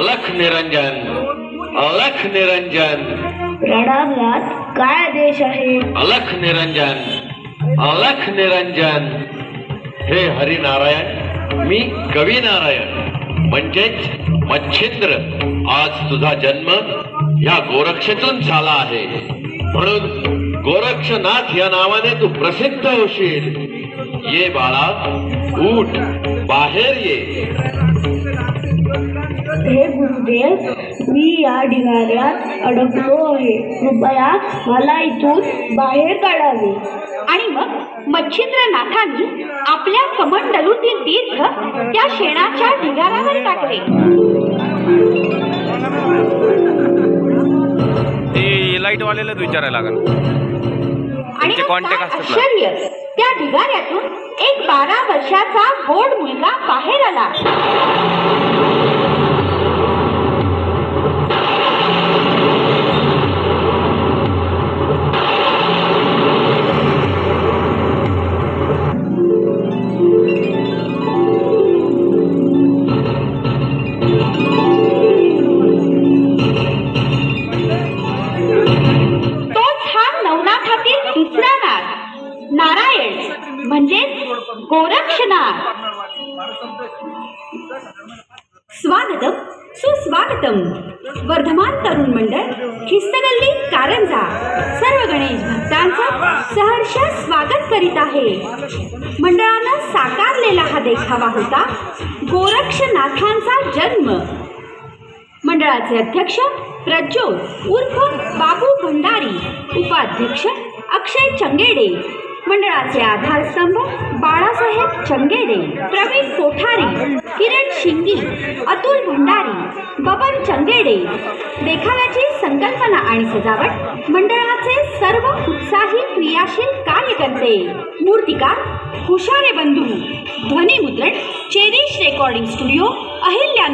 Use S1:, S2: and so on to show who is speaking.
S1: अलख निरंजन, अलख निरंजन,
S2: रडांगणात काय देश आहे?
S1: अलख निरंजन, अलख निरंजन। हे हरिनारायण, मी कवी नारायण म्हणजेच मच्छिंद्र। आज तुझा जन्म या गोरक्षेतून झाला आहे, म्हणून गोरक्षनाथ या नावाने तू प्रसिद्ध होशील। ये बाळा, उठ, बाहेर ये।
S2: हे गुरुदेव, मी या ढिगाऱ्यात अडकलो आहे, कृपया मला इथून बाहेर काढावे।
S3: आणि मग मच्छिंद्रनाथांनी आपल्या कमंडलूतील तीर्थ त्या शेणाच्या ढिगाऱ्यावर टाकले।
S4: ते लाईट वाल्यालाच विचारायला लागल।
S3: आणि
S4: ते कॉन्टॅक्ट असतात ना।
S3: आश्चर्य, त्या ढिगाऱ्यातून एक 12 वर्षाचा गोड मुलगा बाहेर आला। दुसरा नाथ नारायण म्हणजेच गोरक्षनाथ। स्वागतम सुस्वागतम। वर्धमान तरुण मंडळ, खिस्तगल्ली, कारंजा सर्व गणेश भक्तांचं सहर्ष स्वागत करीत आहे। मंडळानं साकारलेला हा देखावा होता गोरक्षनाथांचा जन्म। मंडळाचे अध्यक्ष प्रज्योत उर्फ बाबू भंडारी, उपाध्यक्ष अक्षय चंगेडे, मंडळाचे आधारस्तंभ बाळासाहेब चंगेडे, प्रवीण कोठारी, किरण शिंगी, अतुल भंडारी, बबन चंगेडे। देखाव्याची संकल्पना आणि सजावट मंडळाचे सर्व उत्साही क्रियाशील कार्यकर्ते। मूर्तिकार हुशारे बंधू, ध्वनिमुद्रण चेरिश रेकॉर्डिंग स्टुडिओ, अहिल्या।